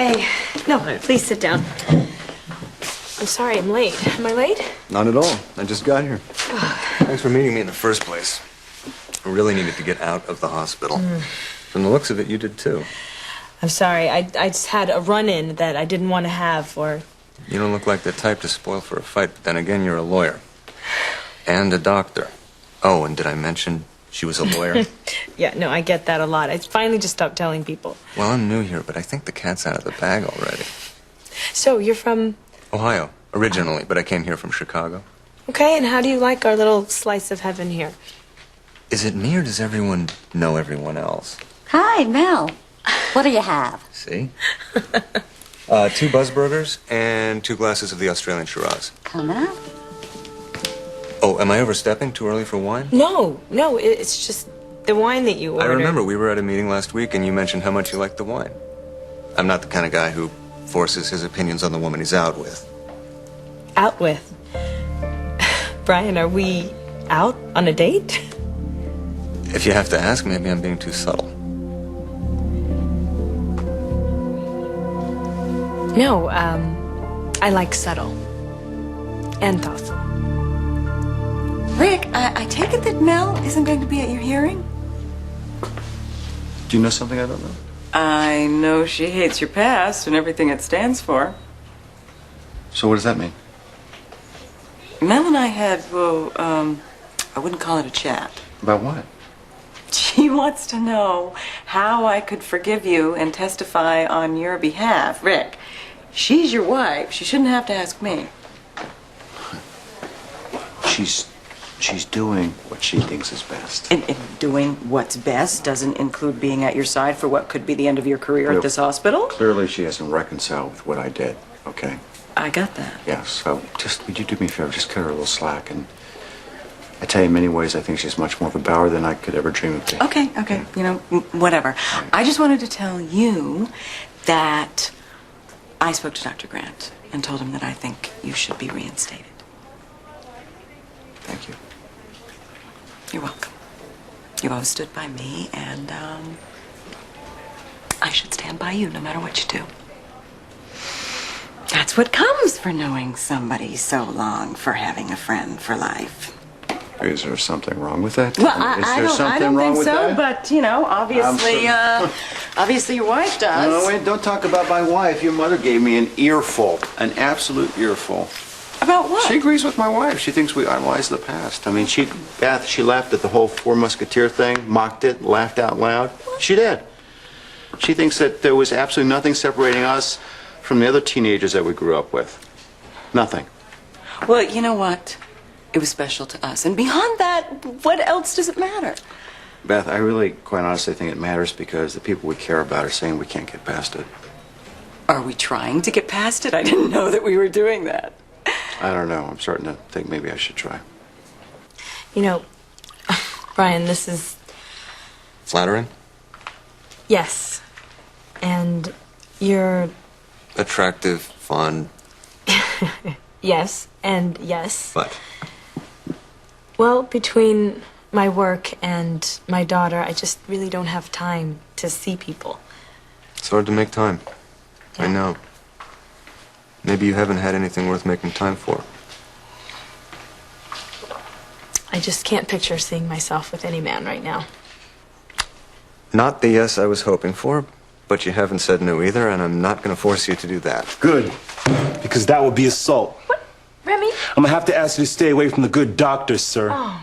Hey, no, Hi. please sit down. I'm sorry I'm late. Am I late? Not at all. I just got here. Thanks for meeting me in the first place. I really needed to get out of the hospital. From the looks of it, you did too. I'm sorry. I just had a run-in that I didn't want to have, or... You don't look like the type to spoil for a fight, but then again, you're a lawyer. And a doctor. Oh, and did I mention she was a lawyer? Yeah, no, I get that a lot. I finally just stopped telling people. Well, I'm new here, but I think the cat's out of the bag already. So, you're from... Ohio, originally, but I came here from Chicago. Okay, and how do you like our little slice of heaven here? Is it me, or does everyone know everyone else? Hi, Mel. What do you have? See? 2 Buzzburgers and 2 glasses of the Australian Shiraz. Coming up. Oh, am I overstepping? Too early for wine? No, it's just the wine that you ordered. I remember we were at a meeting last week and you mentioned how much you liked the wine. I'm not the kind of guy who forces his opinions on the woman he's out with. Out with? Brian, are we out on a date? If you have to ask, maybe I'm being too subtle. No, I like subtle and thoughtful. Rick, I take it that Mel isn't going to be at your hearing? Do you know something I don't know? I know she hates your past and everything it stands for. So what does that mean? Mel and I had, well, I wouldn't call it a chat. About what? She wants to know how I could forgive you and testify on your behalf. Rick, she's your wife. She shouldn't have to ask me. She's doing what she thinks is best. And doing what's best doesn't include being at your side for what could be the end of your career at this hospital? Clearly she hasn't reconciled with what I did, okay? I got that. Yes, so just, would you do me a favor, just cut her a little slack, and I tell you, in many ways, I think she's much more of a Bauer than I could ever dream of being. Okay, you know, whatever. I just wanted to tell you that I spoke to Dr. Grant and told him that I think you should be reinstated. Thank you. You're welcome. You've always stood by me, and I should stand by you no matter what you do. That's what comes for knowing somebody so long, for having a friend for life. Is there something wrong with that? Well, I don't think so, but, you know, obviously, obviously your wife does. No, wait, don't talk about my wife. Your mother gave me an earful, an absolute earful. About what? She agrees with my wife. She thinks we idolize the past. I mean, Beth, she laughed at the whole Four Musketeers thing, mocked it, laughed out loud. She did. She thinks that there was absolutely nothing separating us from the other teenagers that we grew up with. Nothing. Well, you know what? It was special to us. And beyond that, what else does it matter? Beth, I really, quite honestly, think it matters because the people we care about are saying we can't get past it. Are we trying to get past it? I didn't know that we were doing that. I don't know. I'm starting to think maybe I should try. You know, Brian, this is... Flattering? Yes. And you're... Attractive, fun. Yes, and yes. But Well, between my work and my daughter, I just really don't have time to see people. it's hard to make time. I know. Maybe you haven't had anything worth making time for. I just can't picture seeing myself with any man right now. Not the yes I was hoping for, but you haven't said no either, and I'm not going to force you to do that. Good, because that would be assault. What? Remy? I'm gonna have to ask you to stay away from the good doctor, sir. Oh.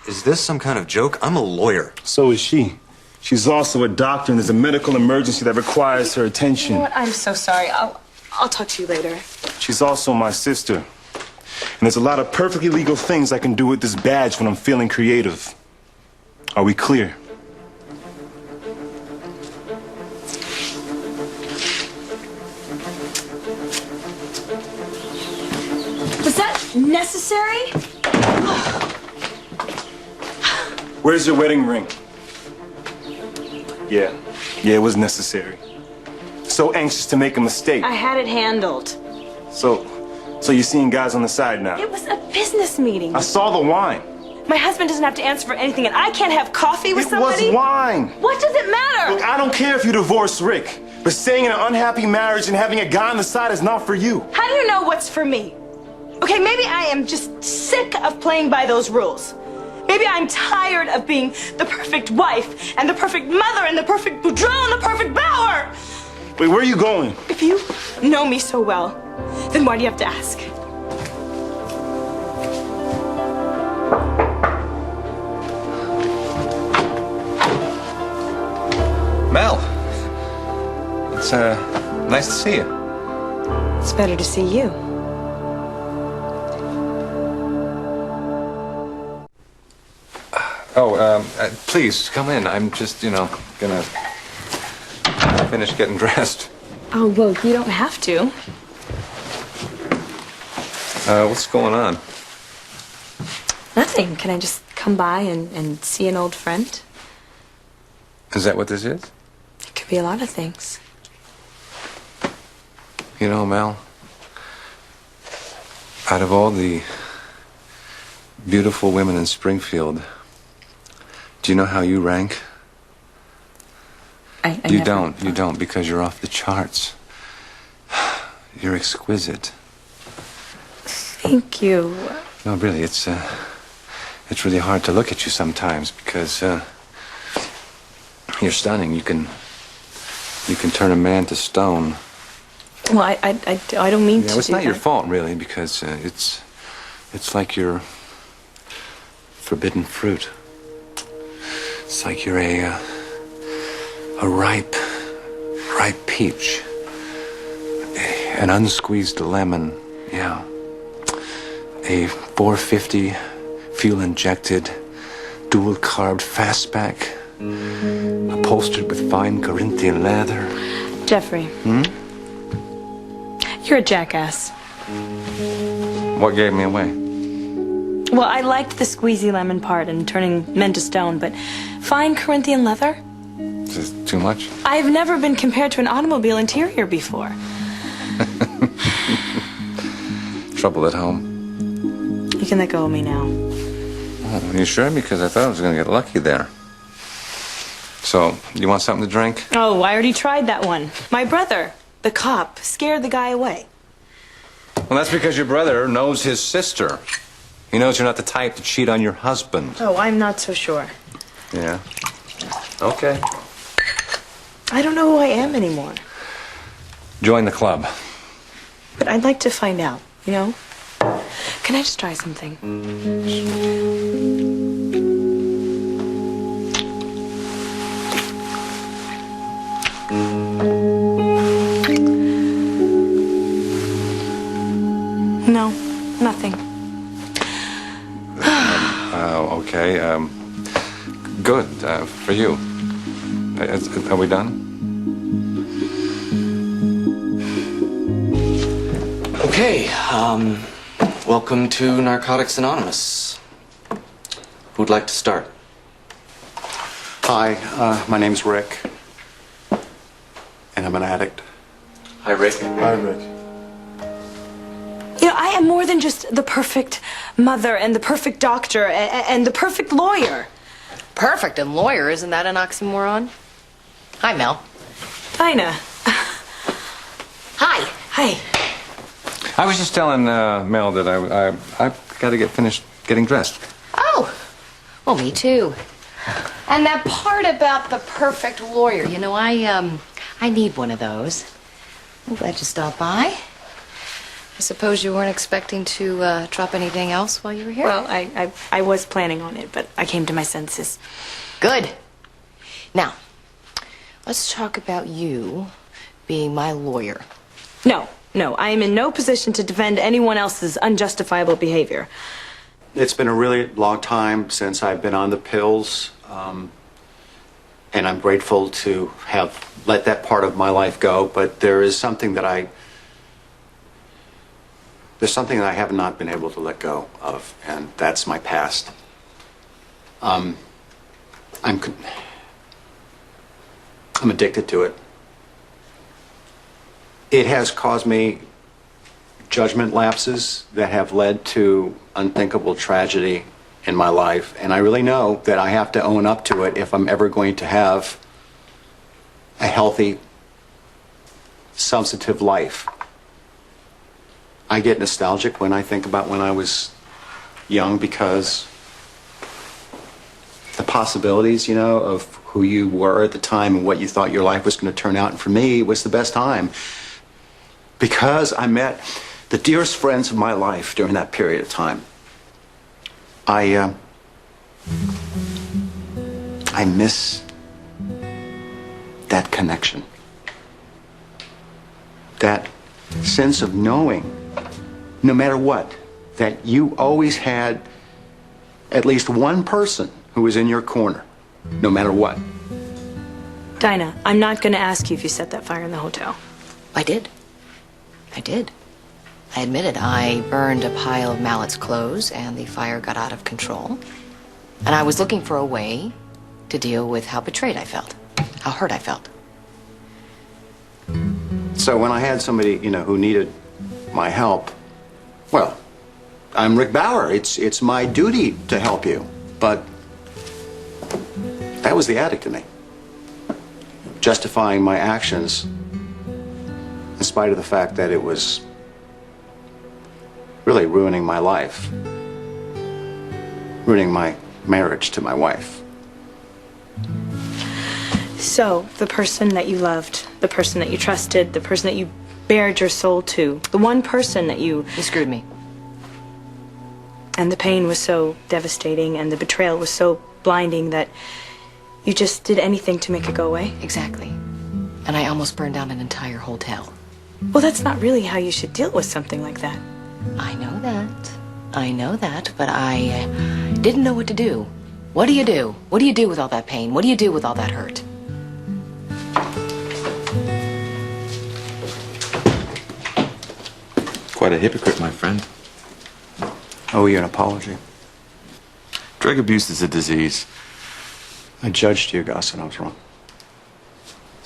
Is this some kind of joke? I'm a lawyer. So is she. She's also a doctor, and there's a medical emergency that requires her attention. You know what? I'm so sorry. I'll talk to you later. She's also my sister. And there's a lot of perfectly legal things I can do with this badge when I'm feeling creative. Are we clear? Was that necessary? Where's your wedding ring? Yeah, it was necessary. So anxious to make a mistake. I had it handled. So you're seeing guys on the side now? It was a business meeting. I saw the wine. My husband doesn't have to answer for anything, and I can't have coffee with somebody? It was wine. What does it matter? Look, I don't care if you divorce Rick, But staying in an unhappy marriage and having a guy on the side is not for you. How do you know what's for me? Okay, maybe I am just sick of playing by those rules. Maybe I'm tired of being the perfect wife and the perfect mother and the perfect Boudreaux and the perfect Bauer. Wait, where are you going? If you know me so well, then why do you have to ask? Mel, it's nice to see you. It's better to see you. Please come in. I'm just, gonna finish getting dressed. Oh, well, you don't have to. What's going on? Nothing. Can I just come by and see an old friend? Is that what this is? It could be a lot of things. You know, Mel, out of all the beautiful women in Springfield, do you know how you rank? You don't, because you're off the charts. You're exquisite. Thank you. No, really, it's really hard to look at you sometimes because you're stunning. You can turn a man to stone. Well, I don't mean to. Yeah, it's do not your that. fault, really, because it's like you're forbidden fruit. It's like you're a ripe peach, an unsqueezed lemon. Yeah, a 450 fuel-injected, dual-carb fastback, upholstered with fine Corinthian leather. Jeffrey. You're a jackass. What gave me away? Well, I liked the squeezy lemon part and turning men to stone, but fine Corinthian leather? Is this too much? I've never been compared to an automobile interior before. Trouble at home. You can let go of me now. Oh, are you sure? Because I thought I was going to get lucky there. So, you want something to drink? Oh, I already tried that one. My brother, the cop, scared the guy away. Well, that's because your brother knows his sister. He knows you're not the type to cheat on your husband. Oh, I'm not so sure. Yeah. Okay. I don't know who I am anymore. Join the club. But I'd like to find out, you know? Can I just try something? No, nothing. Okay. Good. For you. Are we done? Okay, welcome to Narcotics Anonymous. Who'd like to start? Hi, my name's Rick, and I'm an addict. Hi, Rick. Hi, Rick. You know, I am more than just the perfect mother and the perfect doctor and the perfect lawyer. Perfect and lawyer, isn't that an oxymoron? Hi, Mel. Dinah. Hi. Hi. I was just telling Mel that I've got to get finished getting dressed. Oh, well, me too. And that part about the perfect lawyer, you know, I need one of those. I'm glad you stopped by. I suppose you weren't expecting to drop anything else while you were here? Well, I was planning on it, but I came to my senses. Good. Now, let's talk about you being my lawyer. No, I am in no position to defend anyone else's unjustifiable behavior. It's been a really long time since I've been on the pills, and I'm grateful to have let that part of my life go, but there is something that I have not been able to let go of, and that's my past. I'm addicted to it. It has caused me judgment lapses that have led to unthinkable tragedy in my life, and I really know that I have to own up to it if I'm ever going to have a healthy substantive life. I get nostalgic when I think about when I was young because the possibilities, you know, of who you were at the time and what you thought your life was going to turn out. And for me, it was the best time because I met the dearest friends of my life during that period of time. I miss that connection. That sense of knowing, no matter what, that you always had at least one person who was in your corner, no matter what. Dinah, I'm not going to ask you if you set that fire in the hotel. I did. I did. I admit it. I burned a pile of Mallet's clothes, and the fire got out of control. And I was looking for a way to deal with how betrayed I felt, how hurt I felt. So when I had somebody, you know, who needed my help, well, I'm Rick Bauer. It's my duty to help you. But that was the addict in me. Justifying my actions in spite of the fact that it was really ruining my life, ruining my marriage to my wife. So, the person that you loved, the person that you trusted, the person that you bared your soul to, the one person that you screwed me. And the pain was so devastating and the betrayal was so blinding that you just did anything to make it go away? Exactly. And I almost burned down an entire hotel. Well, that's not really how you should deal with something like that. I know that. I know that, but I didn't know what to do. What do you do? What do you do with all that pain? What do you do with all that hurt? Quite a hypocrite, my friend. I owe you an apology. Drug abuse is a disease. I judged you, Gus, and I was wrong.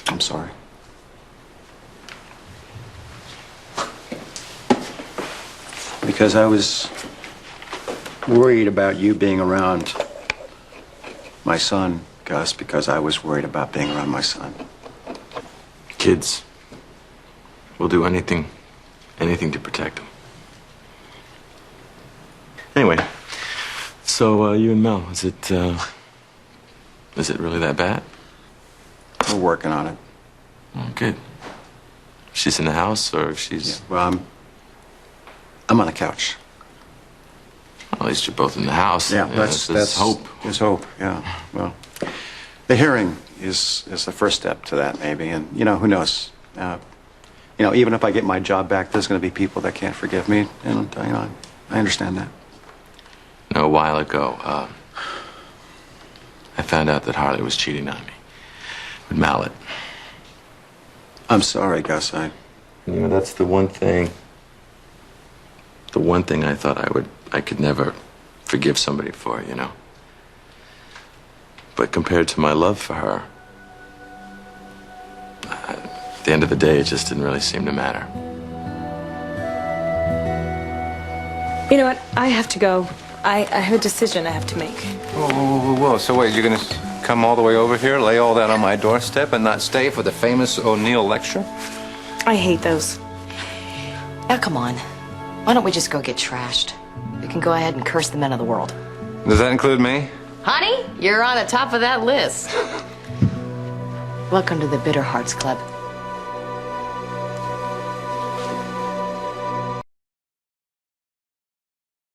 I'm sorry. Because I was worried about you being around my son, Gus, because I was worried about being around my son. Kids will do anything to protect them. Anyway, so you and Mel, is it really that bad? We're working on it. Oh, good. She's in the house, or she's... Yeah, well, I'm on the couch. Well, at least you're both in the house. Yeah, that's hope. There's hope, yeah. Well, the hearing is the first step to that, maybe. And, you know, who knows? You know, even if I get my job back, there's going to be people that can't forgive me. And, you know, I understand that. You know, a while ago, I found out that Harley was cheating on me with Mallet. I'm sorry, Gus. You know, that's the one thing I thought I could never forgive somebody for, you know. But compared to my love for her, at the end of the day, it just didn't really seem to matter. You know what? I have to go. I have a decision I have to make. Whoa. So wait, you're gonna come all the way over here, lay all that on my doorstep, and not stay for the famous O'Neill lecture? I hate those. Now, come on. Why don't we just go get trashed? We can go ahead and curse the men of the world. Does that include me? Honey, you're on the top of that list. Welcome to the Bitter Hearts Club.